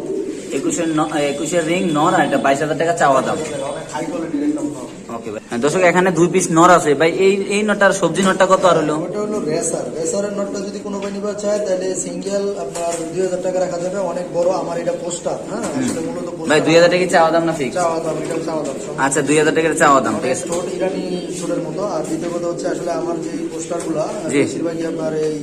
21-এর রিং নর, আর এটা 22,000 টাকা চাওয়া দাম।
অনেক হাই কোয়ালিটির একটা নট।
ওকে ভাই। দর্শক, এখানে 2 পিস নর আছে ভাই। এই নটার সবজি নটটা কত আর হলো?
ওটা হলো রেসার। রেসারের নোটটা যদি কোনো ভাই নিবার চায় তাহলে সিঙ্গেল আপনার 2,000 টাকা রাখা যাবে। অনেক বড় আমার এটা পোস্টার। হ্যাঁ, আসলে মূলত
ভাই 2,000 টাকা কি চাওয়া দাম না ফিক্স?
চাওয়া দাম, এটাও চাওয়া দাম।
আচ্ছা, 2,000 টাকার চাওয়া দাম, ঠিক আছে।
ঠোঁট ইরানি ঠোঁটের মতো। আর দ্বিতীয় কথা হচ্ছে আসলে আমার যে পোস্টার গুলা
জি।
বেশিরভাগই আপনার এই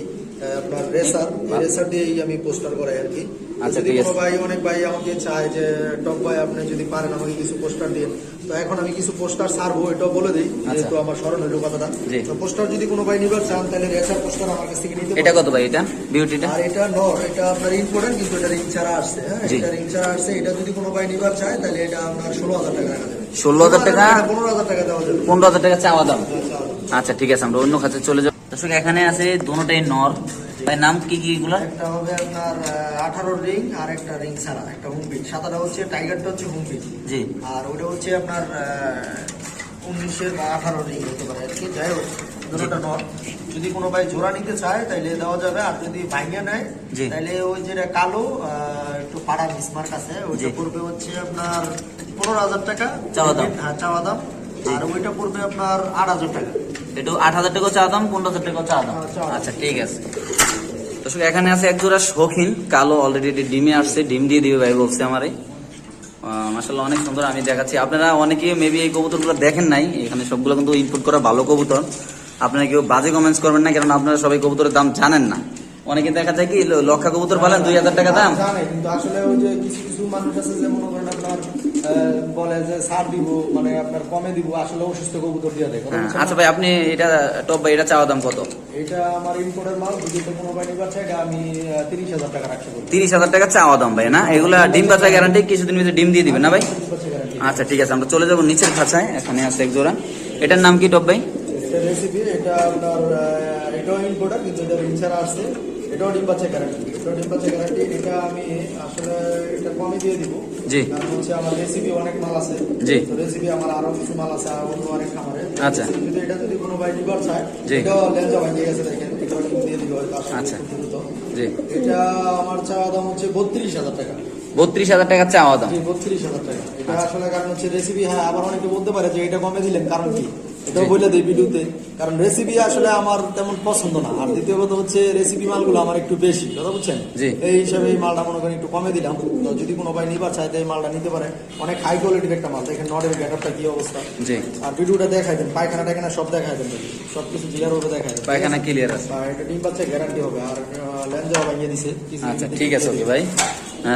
আপনার রেসার, এই রেসার দিয়েই আমি পোস্টার করাই আর কি।
আচ্ছা,
যদি
ঠিক আছে।
কোনো ভাই, অনেক ভাই আমাকে চায় যে টপ ভাই আপনি যদি পারেন আমাকে কিছু পোস্টার দিন, তো এখন আমি কিছু পোস্টার ছাড়বো, এটাও বলে দিই যেহেতু আমার স্মরণ হইলো কথাটা।
জি।
তো পোস্টার যদি কোনো ভাই নিবার চান তাহলে রেসার পোস্টার আমার কাছ থেকে নিতে
এটা
পারেন।
কত ভাই এটা বিউটিটা?
আর এটা নর, এটা আপনার ইম্পোর্টেন্ট, কিন্তু এটা রিং ছাড়া আসছে। হ্যাঁ,
জি।
এটা রিং ছাড়া আসছে। এটা যদি কোনো ভাই নিবার চায় তাহলে এটা আপনার 16,000 টাকা রাখা যাবে।
16,000 টাকা?
15,000 টাকা দেওয়া যাবে।
15,000 টাকা চাওয়া দাম।
আচ্ছা,
আচ্ছা ঠিক আছে, আমরা অন্য খাতে চলে যাব। দর্শক এখানে আছে দুটোটাই নর ভাই, নাম কি কি এগুলা?
একটা হবে আপনার 18 রিং, আর একটা রিং ছাড়া, একটা হোম বিট। সাদাটা হচ্ছে টাইগারটা হচ্ছে হোম বিট,
জি।
আর ওটা হচ্ছে আপনার 19 বা 18 রিং হতে পারে আর কি। যাই হোক, দুটোটা নট। যদি কোনো ভাই জোড়া নিতে চায় তাহলে দেওয়া যাবে, আর যদি ভাঙে নেয়
জি।
তাহলে ওই যেটা কালো একটু পাড়া মিসমার্ক আছে,
জি।
ওইটা পড়বে হচ্ছে আপনার 15,000 টাকা
চাওয়া দাম।
হ্যাঁ, চাওয়া দাম। আর ওইটা পড়বে আপনার 8,000 টাকা।
এটা 8,000 টাকা চাওয়া দাম, 15,000 টাকা চাওয়া দাম।
হ্যাঁ, চাওয়া দাম।
আচ্ছা ঠিক আছে। দর্শক এখানে আছে এক জোড়া শৌখিন কালো, অলরেডি ডিমে আসছে, ডিম দিয়ে দিবে ভাই বলছে আমারে। মাশাআল্লাহ অনেক সুন্দর, আমি দেখাচ্ছি। আপনারা অনেকে মেবি এই কবুতরগুলো দেখেন নাই, এখানে সবগুলো কিন্তু ইনপুট করা ভালো কবুতর। আপনারা কেউ বাজে কমেন্টস করবেন না, কারণ আপনারা সবাই কবুতরের দাম জানেন না। অনেকে দেখা যায় কি লক্ষা কবুতর পালেন 2,000 টাকা দাম।
জানে, কিন্তু আসলে ওই যে কিছু কিছু মানুষ আছে যে মনে করেন আপনার বলে যে ছাড় দিব, মানে আপনার কমে দিব, আসলে অসুস্থ কবুতর দিয়ে দেয়। কথা বুঝছেন
আচ্ছা
না?
ভাই, আপনি এটা টপ ভাই এটা চাওয়া দাম কত?
এটা আমার ইম্পোর্টের মাল, যদি তো কোনো ভাই নিবার চাই, এটা আমি 30,000 টাকা রাখতে পারি।
30,000 টাকা চাওয়া দাম ভাই না? এগুলা ডিম বাচ্চা গ্যারান্টি, কিছুদিন ভিতরে ডিম দিয়ে দিবেন না ভাই? আচ্ছা ঠিক আছে, আমরা চলে যাবো নিচের খাঁচায়। এখানে আছে এক জোড়া, এটার নাম কি টপ ভাই?
এটা রেসিপি, এটা আপনার এটাও ইম্পোর্টার, কিন্তু এটা রিং ছাড়া আসছে। এটাও ডিম বাচ্চা গ্যারান্টি, এটাও ডিম বাচ্চা গ্যারান্টি। এটা আমি আসলে এটা কমে দিয়ে দিব,
জি।
কারণ হচ্ছে আমার রেসিপি অনেক মাল আছে।
জি।
তো রেসিপি আমার আরো কিছু মাল আছে আর অন্য অনেক খামারে।
আচ্ছা।
যদি এটা যদি কোনো ভাই নিবার চায়,
জি।
এটাও লেঞ্জা ভাঙিয়ে গেছে দেখেন, এটাও ডিম দিয়ে দিব হয়তো আসলে
আচ্ছা।
খুব দ্রুত।
জি।
এটা আমার চাওয়া দাম হচ্ছে 32,000 টাকা।
32,000 টাকা চাওয়া দাম।
জি, 32,000 টাকা। এটা আসলে কারণ হচ্ছে রেসিপি। হ্যাঁ, আবার অনেকে বলতে পারে যে এটা কমে দিলেন কারণ কি, এটাও
জি।
বলে দেই ভিডিওতে। কারণ রেসিপি আসলে আমার তেমন পছন্দ না, আর দ্বিতীয় কথা হচ্ছে রেসিপি মালগুলো আমার একটু বেশি, কথা বুঝছেন?
জি।
এই হিসাবে এই মালটা মনে করেন একটু কমে দিলাম। তো যদি কোনো ভাই নিবার চায় তো এই মালটা নিতে পারে। অনেক হাই কোয়ালিটির একটা মাল, দেখেন নটের গেটআপটা কি অবস্থা।
জি।
আর ভিডিওটা দেখাই দেন, পায়খানা টায়খানা সব দেখাই দেন, সবকিছু ক্লিয়ার হবে দেখাই দেন।
পায়খানা ক্লিয়ার আছে।
আর এটা ডিম বাচ্চা গ্যারান্টি হবে, আর লেন্সও ভাঙিয়ে দিছে।
আচ্ছা ঠিক আছে, ওকে ভাই।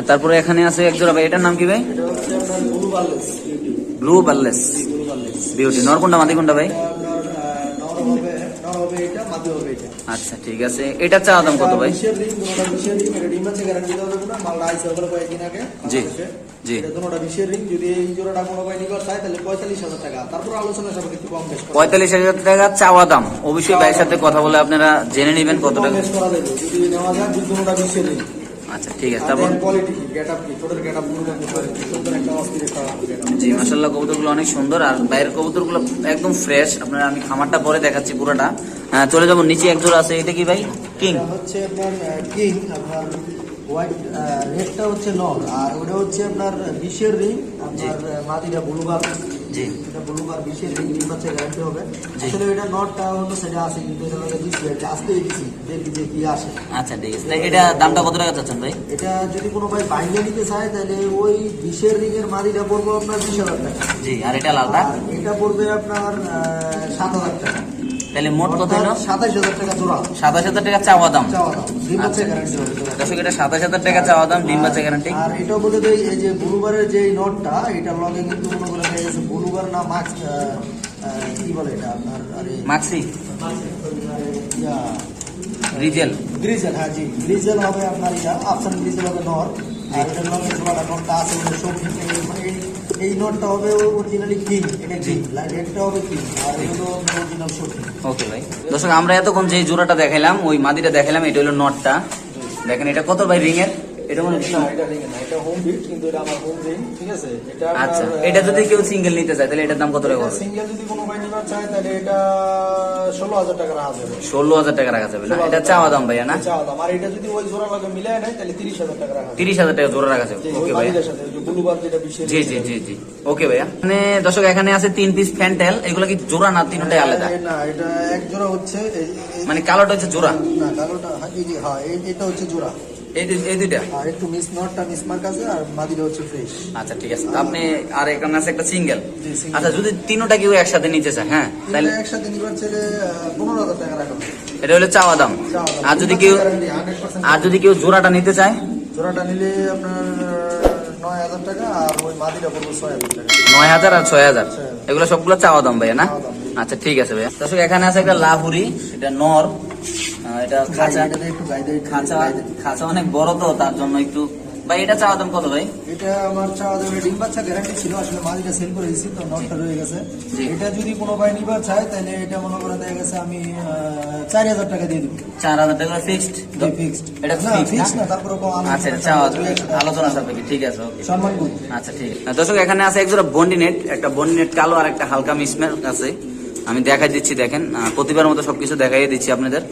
তারপরে এখানে আছে এক জোড়া ভাই, এটার নাম কি ভাই?
এটা হচ্ছে আপনার blue বার্লেস beauty.
Blue বার্লেস
blue বার্লেস
beauty. নর কোনটা মাদি কোনটা ভাই?
নর হবে এটা, মাদি হবে এটা।
আচ্ছা ঠিক আছে, এটা চাওয়া দাম কত ভাই?
বিশের রিং, দুটোটা বিশের রিং। এটা ডিম আছে, গ্যারান্টি দেওয়া যাবে না, মালটা আইসে ওগুলো কয়েকদিন আগে
জি,
বাংলাদেশে।
জি।
এটা দুটোটা বিশের রিং। যদি এই জোড়াটা কোনো ভাই নিবার চায় তাহলে 45,000 টাকা। তারপর আলোচনা সব একটু কম বেশ করা যাবে।
45,000 টাকা চাওয়া দাম। অবশ্যই ভাইয়ের সাথে কথা বলে আপনারা জেনে নেবেন কত
কম
টাকা।
বেশ করা যাবে যদি নেওয়া যায়। দুটোটা বিশের রিং।
আচ্ছা ঠিক আছে।
আর
তারপর
কোয়ালিটি কি, গেটআপ কি, ছোটের গেটআপ, সুন্দর একটা অস্থির একটা গেটআপ।
জি, মাশাআল্লাহ কবুতরগুলো অনেক সুন্দর, আর বাইরের কবুতরগুলো একদম ফ্রেশ। আপনারা আমি খামারটা পরে দেখাচ্ছি পুরোটা। চলে যাবো নিচে, এক জোড়া আছে, এটা কি ভাই? কিং।
এটা হচ্ছে আপনার কিং। আপনার হোয়াইট রেডটা হচ্ছে নর, আর ওটা হচ্ছে আপনার বিশের রিং। আপনার মাদিটা ব্লুবার।
জি।
এটা ব্লুবার বিশের রিং, ডিম বাচ্চা গ্যারান্টি হবে।
জি।
আসলে এটা নটটা অন্য সাইডে আছে, কিন্তু এটা লাগে দিচ্ছি, এটা আসতেই দিচ্ছি, দেখি যে কি আসে।
আচ্ছা ঠিক আছে, তাই এটা দামটা কত টাকা চাচ্ছেন ভাই?
এটা যদি কোনো ভাই বাইরে নিতে চায় তাহলে ওই বিশের রিং এর মাদিটা পড়বে আপনার 20,000 টাকা।
জি। আর এটা লালটা?
আর এটা পড়বে আপনার 7,000 টাকা।
তাহলে মোট কত হলো?
27,000 টাকা জোড়া
27,000 টাকা চাওয়া দাম।
চাওয়া দাম। ডিম বাচ্চা গ্যারান্টি হবে।
দর্শক এটা 27,000 টাকা চাওয়া দাম, ডিম বাচ্চা গ্যারান্টি।
আর এটাও বলে দেই, এই যে ব্লুবারের যে নটটা, এটার লগে কিন্তু মনে করেন এই যে ব্লুবার না মাক্স, কি বলে এটা আপনার, আরে
মাক্সি রিজেল।
গ্রিজেল। হ্যাঁ জি, গ্রিজেল হবে আপনার। এটা আফসান গ্রিজেল হবে নর। আর এটার লগে জোড়াটা নটটা আছে ওটা শৌখিন। এই নটটা হবে অরিজিনালি কিং, এটা কিং। রেডটা হবে কিং, আর এগুলো অরিজিনাল শৌখিন।
ওকে ভাই। দর্শক আমরা এতক্ষণ যে জোড়াটা দেখাইলাম, ওই মাদিটা দেখাইলাম, এটা হলো নটটা। দেখেন এটা কত ভাই রিং এর? এটা মনে
না, এটা রিং না, এটা হোম বিট, কিন্তু এটা আমার হোম রিং, ঠিক আছে? এটা
আচ্ছা, এটা যদি কেউ সিঙ্গেল নিতে চায় তাহলে এটার দাম কত টাকা হবে?
সিঙ্গেল যদি কোনো ভাই নিবার চায় তাহলে এটা 16,000 টাকা রাখা যাবে।
16,000 টাকা রাখা যাবে না? এটা চাওয়া দাম ভাইয়া না?
চাওয়া দাম। আর এটা যদি ওই জোড়া লাগে মিলায় নেয় তাহলে 30,000 টাকা রাখা যাবে।
30,000 টাকা জোড়া রাখা যাবে। ওকে ভাইয়া।
ব্লুবার যেটা বিশেষ।
জি জি জি জি, ওকে ভাইয়া। মানে দর্শক এখানে আছে 3 পিস ফ্যান্টেল। এগুলো কি জোড়া না তিনটাই আলাদা?
না, এটা এক জোড়া হচ্ছে
মানে কালোটা হচ্ছে জোড়া?
না, কালোটা হ্যাঁ, এটা হচ্ছে জোড়া।
এই দুইটা?
আর একটু নটটা মিসমার্ক আছে, আর মাদিটা হচ্ছে ফ্রেশ।
আচ্ছা ঠিক আছে। তো আপনি আর এখানে আছে একটা সিঙ্গেল।
জি, single।
আচ্ছা, যদি তিনটা কেউ একসাথে নিতে চায়, হ্যাঁ, তাহলে
একসাথে নিবার চাইলে 15,000 টাকা রাখা যাবে।
এটা হলো চাওয়া দাম।
চাওয়া দাম।
আর যদি কেউ
100%
জোড়াটা নিতে চায়,
জোড়াটা নিলে আপনার 9,000 টাকা, আর ওই মাদিটা পড়বে 6,000 টাকা।
9,000 আর 6,000, এগুলো সবগুলো চাওয়া দাম ভাইয়া না?
চাওয়া দাম।
আচ্ছা ঠিক আছে ভাইয়া। দর্শক এখানে আছে একটা লাভুরি, এটা নর, এটা খাঁচা,
এটাতে একটু গাইদে
খাঁচা অনেক বড় তো তার জন্য একটু। ভাই এটা চাওয়া দাম কত ভাই?
এটা আমার চাওয়া দামে ডিম বাচ্চা গ্যারান্টি ছিল, আসলে মাদিটা সেল করে দিয়েছি তো নটটা রয়ে গেছে।
জি।
এটা যদি কোনো ভাই নিবার চায় তাহলে এটা মনে করে দেখা গেছে আমি 4,000 টাকা দিয়ে দেবো।
4,000 টাকা ফিক্সড?
ফিক্সড
এটা
না,
fixed
ফিক্সড
না?
না, তারপরে
আচ্ছা এটা চাওয়া আলোচনা সাপেক্ষে, ঠিক আছে ওকে।
সম্মান করি।
আচ্ছা ঠিক আছে। দর্শক এখানে আছে একজোড়া বন্ডিনেট, একটা বন্ডিনেট কালো আর একটা হালকা মিসম্যাচ আছে। আমি দেখাই দিচ্ছি, দেখেন প্রতিবার মতো সবকিছু দেখাই দিচ্ছি আপনাদের।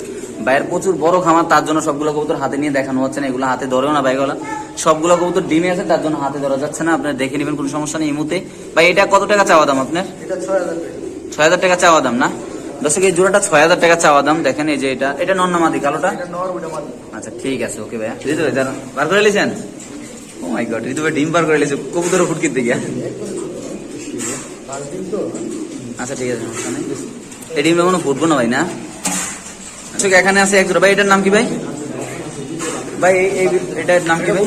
ভাইয়ের প্রচুর বড় খামার, তার জন্য সবগুলো কবুতর হাতে নিয়ে দেখানো হচ্ছে না, এগুলো হাতে ধরেও না ভাইগুলা। সবগুলো কবুতর ডিমে আছে, তার জন্য হাতে ধরা যাচ্ছে না, আপনারা দেখে নেবেন, কোনো সমস্যা নেই এই মুহূর্তে। ভাই এটা কত টাকা চাওয়া দাম আপনার?
এটা 6,000 টাকা।
6,000 টাকা চাওয়া দাম না? দর্শক এই জোড়াটা 6,000 টাকা চাওয়া দাম। দেখেন এই যে এটা নন্নামাদি কালোটা।
এটা নর, ওটা মাদি।
আচ্ছা ঠিক আছে ওকে ভাইয়া। ঋতু ভাই দাঁড়ান, বার করে লিছেন? ও মাই গড, ঋতু ভাই ডিম বার করে লিছে কবুতরের ফুটকির দিকে।
আর ডিম তো
আচ্ছা ঠিক আছে, সমস্যা নেই। এই ডিমটা কোনো ফুটবো না ভাই না? আচ্ছা এখানে আছে এক জোড়া, ভাই এটার নাম কি ভাই? ভাই এটার নাম কি ভাই?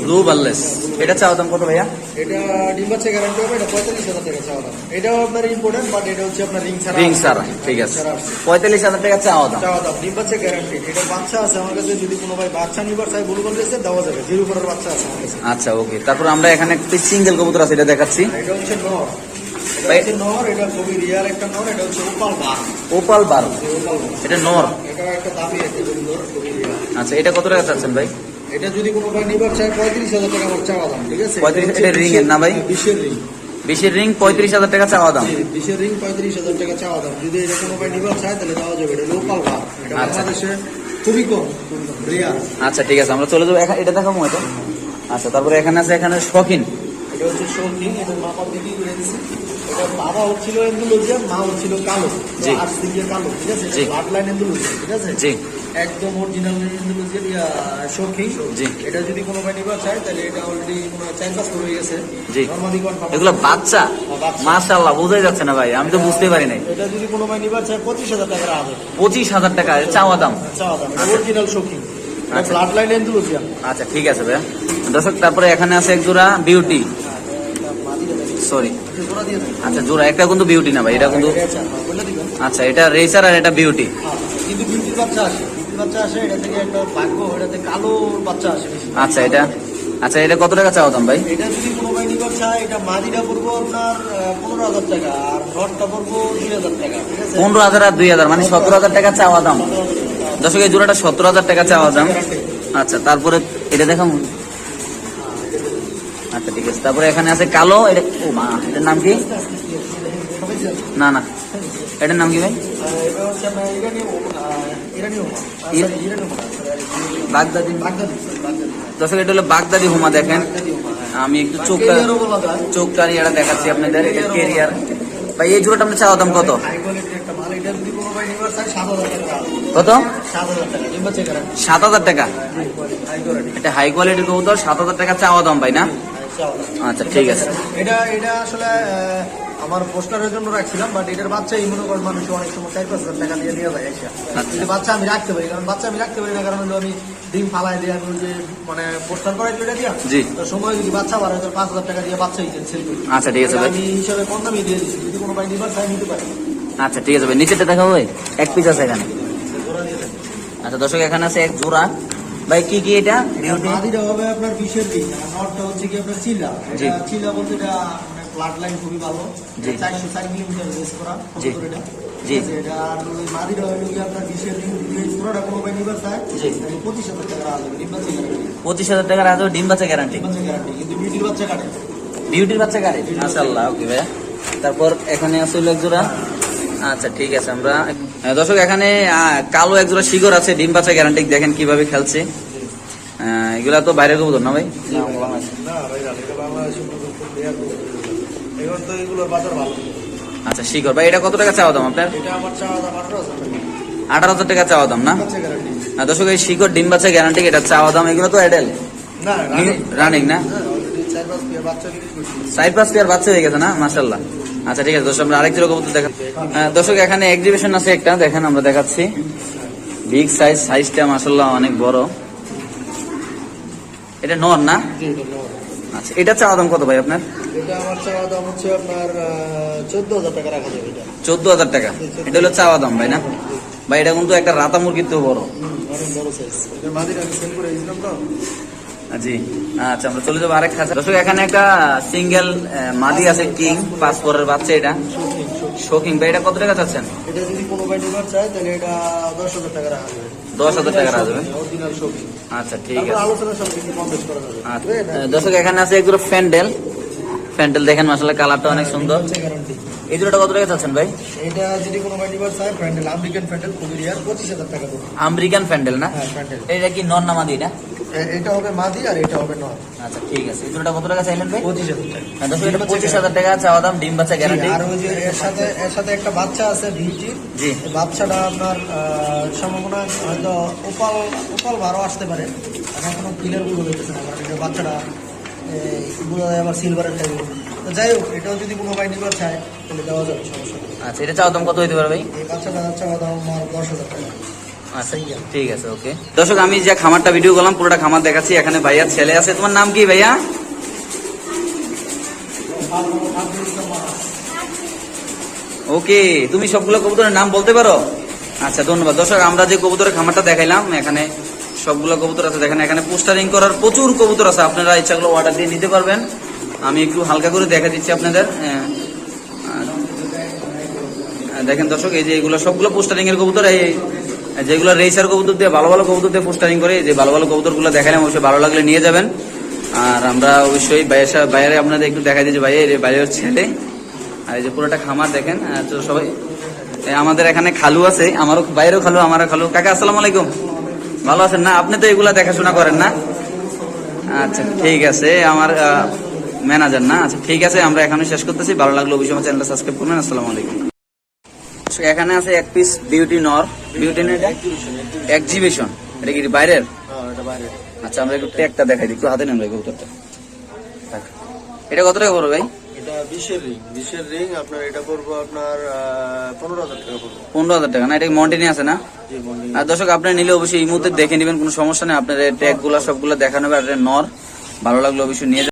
ব্লু বার্লেস। এটা চাওয়া দাম কত ভাইয়া?
এটা ডিম বাচ্চা গ্যারান্টি হবে, এটা 45,000 টাকা চাওয়া দাম। এটাও আপনার ইম্পর্টেন্ট, বাট এটা হচ্ছে আপনার রিং ছাড়া।
রিং সারা, ঠিক আছে। 45,000 টাকা চাওয়া দাম।
চাওয়া দাম, ডিম বাচ্চা গ্যারান্টি। এটা বাচ্চা আছে আমার কাছে, যদি কোনো ভাই বাচ্চা নিবার চাই ব্লু বার্লেসে দেওয়া যাবে, জিরো করার বাচ্চা আছে আমার কাছে।
আচ্ছা ওকে। তারপর আমরা এখানে একটি সিঙ্গেল কবুতর আছে, এটা দেখাচ্ছি।
এটা হচ্ছে নর,
ভাই-
এটা হচ্ছে নর, এটা খুবই রিয়ার একটা নর, এটা হচ্ছে ওপাল বার।
ওপাল বার,
ওপাল বার।
এটা নর।
এটা একটা দামি একটা সুন্দর, খুবই রিয়ার।
আচ্ছা এটা কত টাকা চাচ্ছেন ভাই?
এটা যদি কোনো ভাই নিবার চায় 35,000 টাকা আমার চাওয়া দাম, ঠিক আছে?
35 এটা ring এর না ভাই?
20-এর রিং।
20-এর রিং 35,000 টাকা চাওয়া দাম।
20-এর রিং 35,000 টাকা চাওয়া দাম। যদি এটা কোনো ভাই নিবার চায় তাহলে দেওয়া যাবে। এটা লোকাল বার, এটা
আচ্ছা।
বাংলাদেশে খুবই কম, রিয়ার।
আচ্ছা ঠিক আছে, আমরা চলে যাবো। এটা দেখাবো এটা। আচ্ছা তারপরে এখানে আছে, এখানে শখিন।
এটা হচ্ছে শৌখিন, এটা মাপা দিদি করে দিছি। এটা বাবা হচ্ছিল এন্ডোলজিয়ান, মা হচ্ছিল কালো,
জি।
আর্সিলিয়া কালো, ঠিক আছে?
জি।
ব্লাড লাইন এন্ডোলজিয়ান, ঠিক আছে?
জি
একদম অরিজিনাল এন্ডোলজিয়ান শৌখিন।
জি।
এটা যদি কোনো ভাই নিবার চায় তাহলে এটা অলরেডি কোনো 4 হয়ে গেছে।
জি।
Normally confirm.
এগুলো বাচ্চা,
বাচ্চা।
মাশাআল্লাহ বোঝাই যাচ্ছে না ভাই, আমি তো বুঝতে পারি নাই।
এটা যদি কোনো ভাই নিবার চায় 25,000 টাকা হবে
25,000 টাকা চাওয়া দাম।
চাওয়া দাম। এটা অরিজিনাল শৌখিন,
আচ্ছা।
ব্লাড লাইন এন্ডোলজিয়ান।
আচ্ছা ঠিক আছে ভাইয়া। দর্শক তারপরে এখানে আছে এক জোড়া বিউটি, সরি
জোড়া দিয়ে দেন।
আচ্ছা জোড়া, একটা কিন্তু বিউটি না ভাই, এটা কিন্তু।
বলে দিবেন।
আচ্ছা এটা রেসার আর এটা বিউটি।
কিন্তু বিউটির বাচ্চা আসে, বিউটির বাচ্চা আসে, এটা থেকে একটা ভাগ্য, এটাতে কালো বাচ্চা আসে বেশি।
আচ্ছা এটা কত টাকা চাওয়া দাম ভাই?
এটা যদি কোনো ভাই নিবার চায়, এটা মাদিটা পড়বো আপনার 15,000 টাকা, আর নটটা পড়বো 2,000 টাকা, ঠিক আছে?
15,000 আর 2,000 মানে 17,000 টাকা চাওয়া দাম।
17,000 টাকা।
দর্শক এই জোড়াটা 17,000 টাকা চাওয়া দাম। আচ্ছা তারপরে এটা দেখাম। আচ্ছা ঠিক আছে, তারপরে এখানে আছে কালো, এটা ও মা, এটার নাম কি? না এটার নাম কি ভাই?
এটা হচ্ছে আপনার ইরানি হোমা।
বাগদাদি।
বাগদাদি।
দর্শক এটা হলো বাগদাদি হুমা। দেখেন আমি একটু
কেরিয়ারও বলা যায়।
চোখটা এটা দেখাচ্ছি আপনাদের, এটা কেরিয়ার। ভাই এই জোড়াটা আমরা চাওয়া দাম কত?
হাই কোয়ালিটির একটা মাল। এটা যদি কোনো ভাই নিবার চায় 7,000 টাকা।
কত?
7,000 টাকা, ডিম বাচ্চা গ্যারান্টি।
7,000 টাকা।
High quality.
এটা হাই কোয়ালিটির কবুতর, 7,000 টাকা চাওয়া দাম ভাই না? আচ্ছা ঠিক আছে।
এটা আসলে আমার পোস্টারের জন্য রাখছিলাম, বাট এটার বাচ্চা এই মনে করেন মানুষ অনেক সময় 4-5,000 টাকা দিয়ে দেওয়া যায় এসে। কিন্তু বাচ্চা আমি রাখতে পারি, কারণ বাচ্চা আমি রাখতে পারি না, কারণ হলো আমি ডিম ফালাই দিয়ে আমি ওই যে মানে পোস্টার করাই এটা দিয়া
জি।
তো সময় যদি বাচ্চা বাড়ায় তো 5,000 টাকা দিয়ে বাচ্চা সেল করি।
আচ্ছা ঠিক আছে ভাই।
আমি হিসাবে কম দামে দিয়ে দিচ্ছি, যদি কোনো ভাই নিবার চাই নিতে পারি।
আচ্ছা ঠিক আছে ভাই, নিচেটা দেখাবো ভাই, এক পিস আছে এখানে।
জোড়া দিয়ে দেন।
আচ্ছা দর্শক এখানে আছে এক জোড়া। ভাই কি এটা বিউটি?
মাদিটা হবে আপনার 20-এর দিন, আর নটটা হচ্ছে কি আপনার চিলা।
জি।
এটা চিলা বলতে এটা মানে ব্লাড লাইন খুবই ভালো।
জি।
404 মিলিমিটার রেস করা
জি।
কবুতর এটা।
জি।
ঠিক আছে? এটা আর ওই মাদিটা হলো কি আপনার 20-এর দিন, এই জোড়াটা কোনো ভাই নিবার চায়
জি।
তাহলে 25,000 টাকা রাখা যাবে। ডিম বাচ্চা গ্যারান্টি।
25,000 টাকার আছে ডিম বাচ্চা গ্যারান্টি।
ডিম বাচ্চা গ্যারান্টি, কিন্তু বিউটির বাচ্চা কাটে।
বিউটির বাচ্চা গাড়ি, মাশাআল্লাহ। ওকে ভাইয়া। তারপর এখানে আছে হলো এক জোড়া। আচ্ছা ঠিক আছে, আমরা দর্শক এখানে কালো এক জোড়া শিগর আছে, ডিম বাচ্চা গ্যারান্টি। দেখেন কিভাবে খেলছে। এগুলা তো বাইরের কবুতর না ভাই?
না ভাই, এটা বাংলাদেশে এখন তো এগুলোর বাজার ভালো।
আচ্ছা শিগর ভাই, এটা কত টাকা চাওয়া দাম আপনার?
এটা আমার চাওয়া দাম 18,000 টাকা।
18,000 টাকা চাওয়া দাম না?
বাচ্চা গ্যারান্টি।
দর্শক এই শিগর ডিম বাচ্চা গ্যারান্টি, এটা চাওয়া দাম। এগুলো তো এডেল
না
রানিং না?
অলরেডি 4-5 পেয়ার বাচ্চা বিক্রি করছি।
4-5 পেয়ার বাচ্চা হয়ে গেছে না? মাশাআল্লাহ। আচ্ছা ঠিক আছে দর্শক, আমরা আরেক জোড়া কবুতর দেখা। দর্শক এখানে এক্সিবিশন আছে একটা, দেখেন আমরা দেখাচ্ছি। বিগ সাইজটা মাশাআল্লাহ অনেক বড়। এটা নর না?
জি, এটা নর।
আচ্ছা, এটা চাওয়া দাম কত ভাই আপনার?
এটা আমার চাওয়া দাম হচ্ছে আপনার 14,000 টাকা রাখা যাবে এটা।
14,000 টাকা। এটা হলো চাওয়া দাম ভাই না? ভাই এটা কিন্তু একটা রাতা মুরগির তো বড়।
অনেক বড় সাইজ। এটা মাদির আমি সেল করে দিয়েছিলাম তো।
জি আচ্ছা, আমরা চলে যাবো আরেক খাঁচা। দর্শক এখানে একটা সিঙ্গেল মাদি আছে, কিং 5 পরের বাচ্চা। এটা শৌখিন ভাই, এটা কত টাকা চাচ্ছেন?
এটা যদি কোনো ভাই নিবার চায় তাহলে এটা 10,000 টাকা রাখা যাবে।
10,000 টাকা রাখা যাবে।
অরিজিনাল শৌখিন।
আচ্ছা ঠিক
তারপর
আছে।
আলোচনা সব কিছু কম বেশ করা যাবে।
আচ্ছা দর্শক এখানে আছে এগুলো ফ্যান্ডেল দেখেন মাশাআল্লাহ, কালারটা অনেক সুন্দর।
গ্যারান্টি।
এই দুটোটা কত টাকা চাচ্ছেন ভাই?
এটা যদি কোনো ভাই নিবার চায় প্যান্ডেল, আমেরিকান প্যান্ডেল খুবই রিয়ার, 25,000 টাকা দেবো।
আমেরিকান ফ্যান্ডেল না?
হ্যাঁ প্যান্ডেল।
এটা কি নর না মাদি এটা?
এটা হবে মাদি আর এটা হবে নর।
আচ্ছা ঠিক আছে। এই দুটোটা কত টাকা চাইলেন ভাই?
25,000 টাকা।
দর্শক এটা 25,000 টাকা চাওয়া দাম, ডিম বাচ্চা গ্যারান্টি।
আর ওই যে এর সাথে একটা বাচ্চা আছে ভিটি।
জি।
এই বাচ্চাটা আপনার সম্ভাবনা হয়তো ওপাল বারো আসতে পারে। এখন এখনো ক্লিয়ার গুলো হইতেছে না, কারণ এটা বাচ্চাটা বোঝা যায় আবার সিলভারের টাইপ। তো যাই হোক, এটাও যদি কোনো ভাই নিবার চায় তাহলে দেওয়া যাবে, সমস্যা নেই।
আচ্ছা, এটা চাওয়া দাম কত হইতে পারে ভাই?
এই বাচ্চাটা চাওয়া দাম আমার 10,000 টাকা।
আচ্ছা ঠিক আছে, ওকে। দর্শক আমি যে খামারটা ভিডিও করলাম পুরোটা খামার দেখাচ্ছি। এখানে ভাইয়ার ছেলে আছে। তোমার নাম কি ভাইয়া? ওকে, তুমি সবগুলো কবুতরের নাম বলতে পারো? আচ্ছা ধন্যবাদ। দর্শক আমরা যে কবুতরের খামারটা দেখাইলাম, এখানে সবগুলো কবুতর আছে। দেখেন এখানে পোস্টারিং করার প্রচুর কবুতর আছে, আপনারা ইচ্ছাগুলো অর্ডার দিয়ে নিতে পারবেন। আমি একটু হালকা করে দেখা দিচ্ছি আপনাদের। দেখেন দর্শক, এই যে এগুলো সবগুলো পোস্টারিং এর কবুতর। এই যেগুলো রেসার কবুতর দিয়ে ভালো ভালো কবুতর দিয়ে পোস্টারিং করে, যে ভালো ভালো কবুতর গুলো দেখালাম, অবশ্যই ভালো লাগলে নিয়ে যাবেন। আর আমরা অবশ্যই বাইরে আপনাদের একটু দেখাই দিচ্ছি। ভাই এই বাইরের ছেলে, আর এই যে পুরোটা খামার দেখেন। তো সবাই আমাদের এখানে খালু আছে, আমারও বাইরেও খালু, আমারও খালু। কাকা আসসালামু আলাইকুম, ভালো আছেন না? আপনি তো এগুলা দেখাশোনা করেন না? আচ্ছা ঠিক আছে, আমার ম্যানেজার না? আচ্ছা ঠিক আছে, আমরা এখানে শেষ করতেছি। ভালো লাগলো অবশ্যই আমার চ্যানেলটা সাবস্ক্রাইব করবেন। আসসালামু আলাইকুম। এখানে আছে এক পিস বিউটি নর। বিউটি না এটা? এক্সিবিশন। এটা কি বাইরের?
হ্যাঁ, এটা বাইরে।
আচ্ছা আমরা একটু ট্যাগটা দেখাই দিই, একটু হাতে নেন ভাই কবুতরটা। এটা কত টাকা পড়বে ভাই?
এটা 20 রিং আপনার, এটা করবো আপনার 15,000 টাকা পড়বো।
15,000 টাকা না? এটা মন্টিনি আছে না?
জি, মন্দির।
আর দর্শক আপনার নিলে অবশ্যই এই মুহূর্তে দেখে নেবেন, কোনো সমস্যা নেই। আপনার ট্যাগ গুলা সবগুলো দেখানো হবে। আর এটা নর, ভালো লাগলো অবশ্যই নিয়ে